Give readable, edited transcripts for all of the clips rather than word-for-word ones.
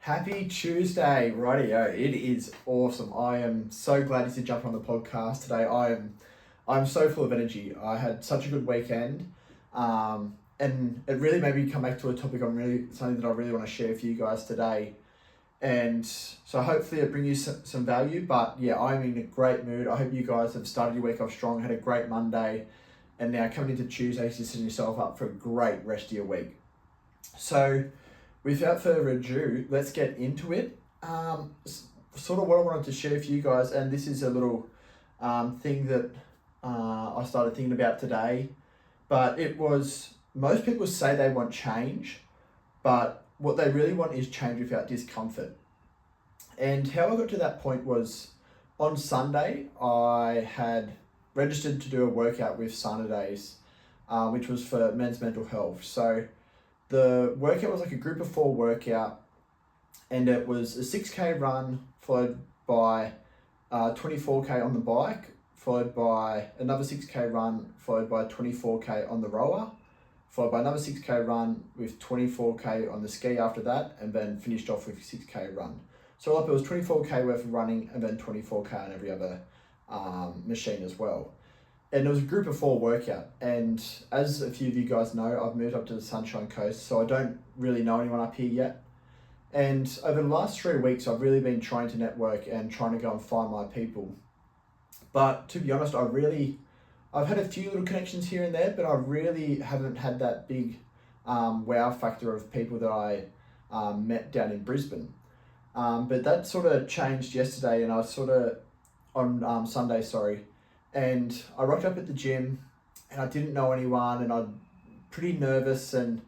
Happy Tuesday, rightio. It is awesome. I am so glad to jump on the podcast today. I'm so full of energy. I had such a good weekend, and it really made me come back to a topic something that I really want to share with you guys today. And so hopefully it brings you some value. But yeah, I'm in a great mood. I hope you guys have started your week off strong, had a great Monday, and now coming into Tuesday, you're setting yourself up for a great rest of your week. So, without further ado, let's get into it. Sort of what I wanted to share with you guys, and this is a little thing that I started thinking about today, but it was, most people say they want change, but what they really want is change without discomfort. And how I got to that point was, on Sunday, I had registered to do a workout with Sundays, which was for men's mental health. So the workout was like a group of 4 workout, and it was a 6K run followed by 24K on the bike, followed by another 6K run, followed by 24K on the rower, followed by another 6K run with 24K on the ski after that, and then finished off with a 6K run. So up it was 24K worth of running, and then 24K on every other machine as well. And it was a group of 4 workout. And as a few of you guys know, I've moved up to the Sunshine Coast, so I don't really know anyone up here yet. And over the last 3 weeks, I've really been trying to network and trying to go and find my people. But to be honest, I've had a few little connections here and there, but I really haven't had that big wow factor of people that I met down in Brisbane. But that sort of changed yesterday, and I sort of, on Sunday, and I rocked up at the gym, and I didn't know anyone, and I'm pretty nervous, and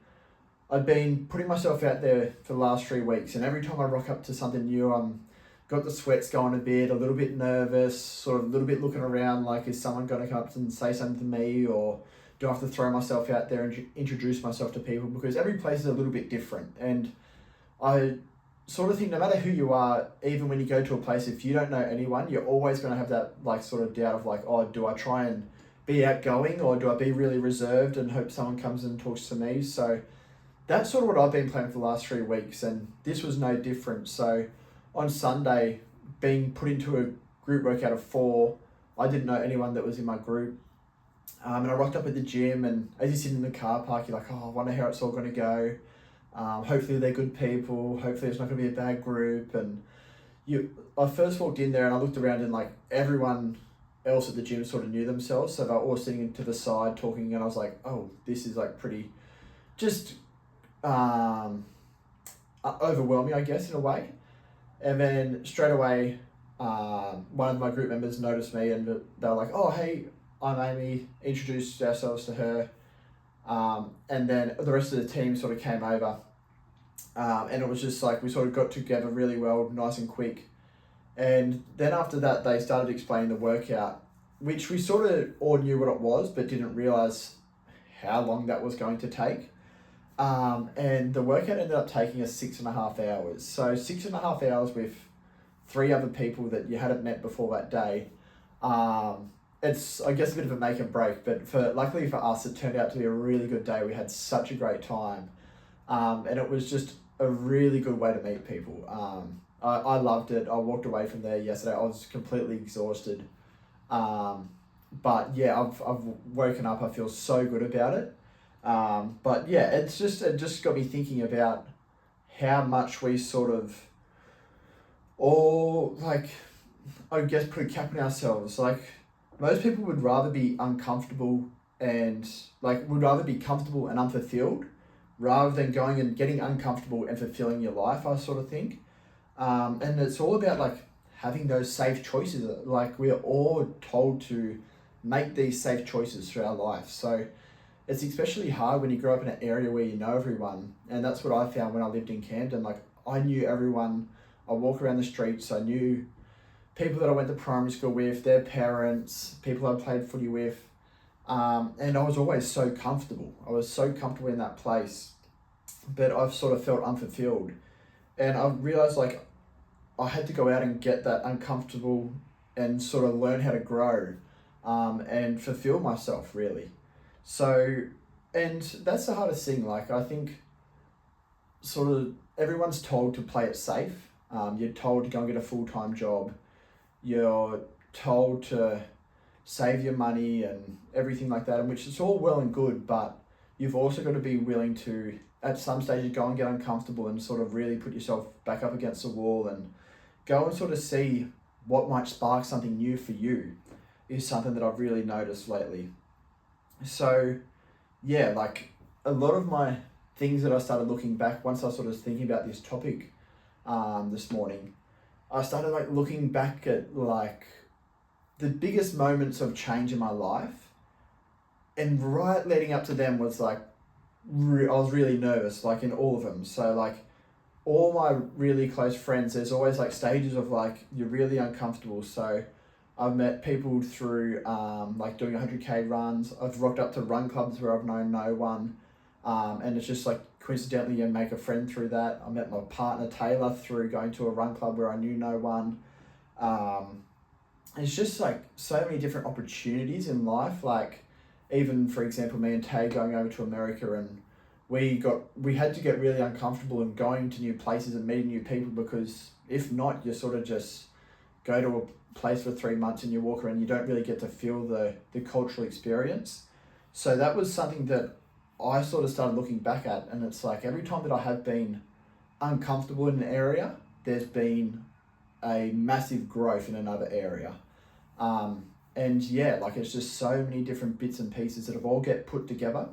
I'd been putting myself out there for the last 3 weeks, and every time I rock up to something new, I'm got the sweats going a bit, a little bit nervous, sort of a little bit looking around like, is someone going to come up and say something to me, or do I have to throw myself out there and introduce myself to people? Because every place is a little bit different, and I sort of think no matter who you are, even when you go to a place, if you don't know anyone, you're always going to have that like sort of doubt of like, oh, do I try and be outgoing, or do I be really reserved and hope someone comes and talks to me? So that's sort of what I've been playing for the last 3 weeks, and this was no different. So on Sunday, being put into a group workout of 4, I didn't know anyone that was in my group. And I rocked up at the gym, and as you sit in the car park, you're like, oh, I wonder how it's all going to go. Hopefully they're good people. Hopefully it's not going to be a bad group. And I first walked in there and I looked around, and like everyone else at the gym sort of knew themselves. So they were all sitting to the side talking, and I was like, oh, this is like pretty just overwhelming, I guess, in a way. And then straight away, one of my group members noticed me, and they were like, oh, hey, I'm Amy, introduced ourselves to her. And then the rest of the team sort of came over, and it was just like we sort of got together really well, nice and quick. And then after that, they started explaining the workout, which we sort of all knew what it was, but didn't realize how long that was going to take. And the workout ended up taking us 6.5 hours. So 6.5 hours with 3 other people that you hadn't met before that day. It's, I guess, a bit of a make and break, but luckily for us, it turned out to be a really good day. We had such a great time, and it was just a really good way to meet people. I loved it. I walked away from there yesterday. I was completely exhausted, but yeah, I've woken up. I feel so good about it. But yeah, it just got me thinking about how much we sort of all, like, I guess, put a cap on ourselves. Like, most people would rather be uncomfortable and would rather be comfortable and unfulfilled rather than going and getting uncomfortable and fulfilling your life, I sort of think. And it's all about like having those safe choices. Like, we're all told to make these safe choices through our life. So it's especially hard when you grow up in an area where you know everyone. And that's what I found when I lived in Camden. Like, I knew everyone. I walk around the streets. I knew people that I went to primary school with, their parents, people I played footy with. And I was always so comfortable. I was so comfortable in that place. But I've sort of felt unfulfilled. And I realized like I had to go out and get that uncomfortable and sort of learn how to grow and fulfill myself, really. So, and that's the hardest thing. Like, I think sort of everyone's told to play it safe. You're told to go and get a full-time job. You're told to save your money and everything like that, and which is all well and good, but you've also got to be willing to, at some stages, go and get uncomfortable and sort of really put yourself back up against the wall and go and sort of see what might spark something new for you is something that I've really noticed lately. So yeah, like a lot of my things that I started looking back once I sort of thinking about this topic this morning, I started like looking back at like the biggest moments of change in my life, and right leading up to them was like I was really nervous, like in all of them. So like all my really close friends, there's always like stages of like you're really uncomfortable. So I've met people through like doing 100k runs. I've rocked up to run clubs where I've known no one, and it's just like coincidentally you make a friend through that. I met my partner Taylor through going to a run club where I knew no one. It's just like so many different opportunities in life. Like even for example, me and Tay going over to America, and we had to get really uncomfortable and going to new places and meeting new people, because if not, you sort of just go to a place for 3 months and you walk around, you don't really get to feel the cultural experience. So that was something that I sort of started looking back at, and it's like every time that I have been uncomfortable in an area, there's been a massive growth in another area. And yeah, like it's just so many different bits and pieces that have all get put together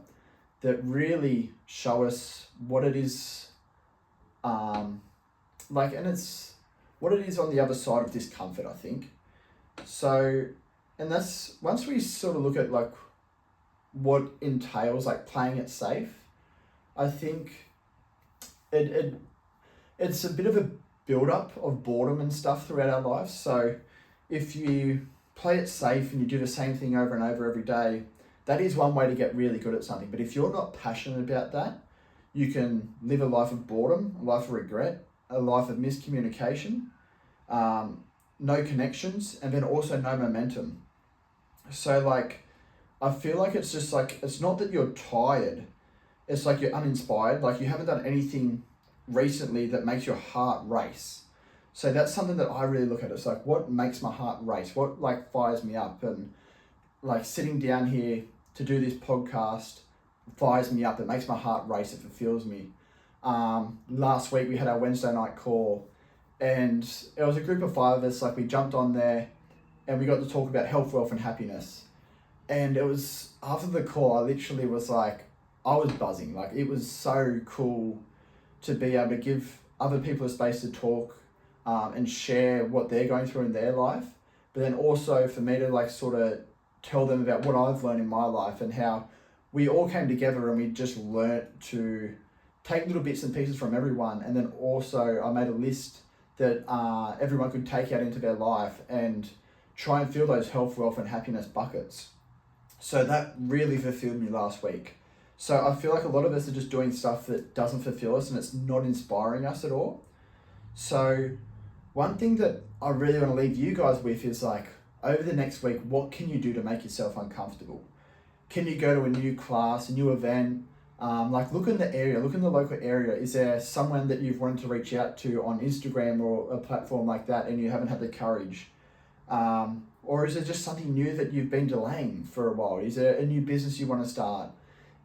that really show us what it is, like, and it's what it is on the other side of discomfort, I think. So, and that's, once we sort of look at like what entails like playing it safe, I think it's a bit of a build-up of boredom and stuff throughout our lives. So if you play it safe and you do the same thing over and over every day, that is one way to get really good at something. But if you're not passionate about that, you can live a life of boredom, a life of regret, a life of miscommunication, no connections, and then also no momentum. So like, I feel like it's just like, it's not that you're tired, it's like you're uninspired, like you haven't done anything recently that makes your heart race. So that's something that I really look at. It's like, what makes my heart race? What like fires me up? And like sitting down here to do this podcast fires me up. It makes my heart race. It fulfills me. Last week we had our Wednesday night call, and it was a group of 5 of us. Like we jumped on there and we got to talk about health, wealth and happiness. And it was, after the call, I literally was like, I was buzzing. Like it was so cool to be able to give other people a space to talk and share what they're going through in their life. But then also for me to like sort of tell them about what I've learned in my life and how we all came together and we just learnt to take little bits and pieces from everyone. And then also I made a list that everyone could take out into their life and try and fill those health, wealth and happiness buckets. So that really fulfilled me last week. So I feel like a lot of us are just doing stuff that doesn't fulfill us and it's not inspiring us at all. So one thing that I really want to leave you guys with is like, over the next week, what can you do to make yourself uncomfortable? Can you go to a new class, a new event? Like look in the area, look in the local area. Is there someone that you've wanted to reach out to on Instagram or a platform like that and you haven't had the courage? Or is it just something new that you've been delaying for a while? Is there a new business you want to start?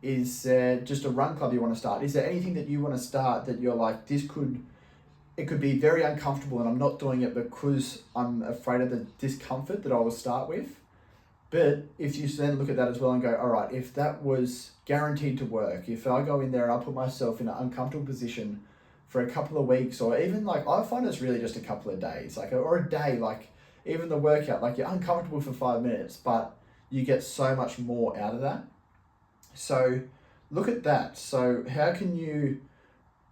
Is there just a run club you want to start? Is there anything that you want to start that you're like, it could be very uncomfortable and I'm not doing it because I'm afraid of the discomfort that I will start with? But if you then look at that as well and go, all right, if that was guaranteed to work, if I go in there and I put myself in an uncomfortable position for a couple of weeks, or even like, I find it's really just a couple of days, like, or a day, like even the workout, like you're uncomfortable for 5 minutes, but you get so much more out of that. So look at that. So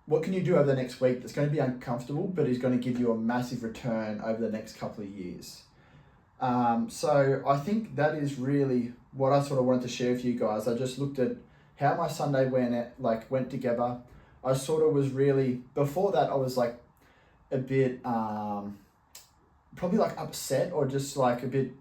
what can you do over the next week that's going to be uncomfortable, but is going to give you a massive return over the next couple of years? So I think that is really what I sort of wanted to share with you guys. I just looked at how my Sunday went together. I sort of was really, before that I was like a bit, probably like upset or just like a bit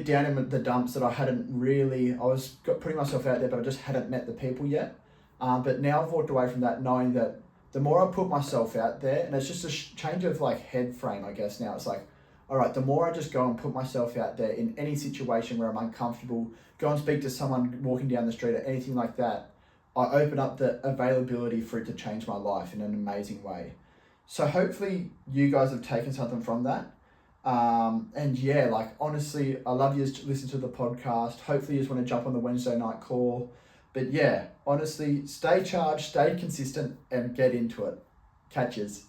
down in the dumps that I was putting myself out there, but I just hadn't met the people yet. But now I've walked away from that knowing that the more I put myself out there, and it's just a change of like head frame, I guess. Now it's like, all right, the more I just go and put myself out there in any situation where I'm uncomfortable, go and speak to someone walking down the street or anything like that, I open up the availability for it to change my life in an amazing way. So hopefully you guys have taken something from that. And yeah, like honestly, I love you to listen to the podcast. Hopefully you just want to jump on the Wednesday night call. But yeah, honestly, stay charged, stay consistent, and get into it. Catches.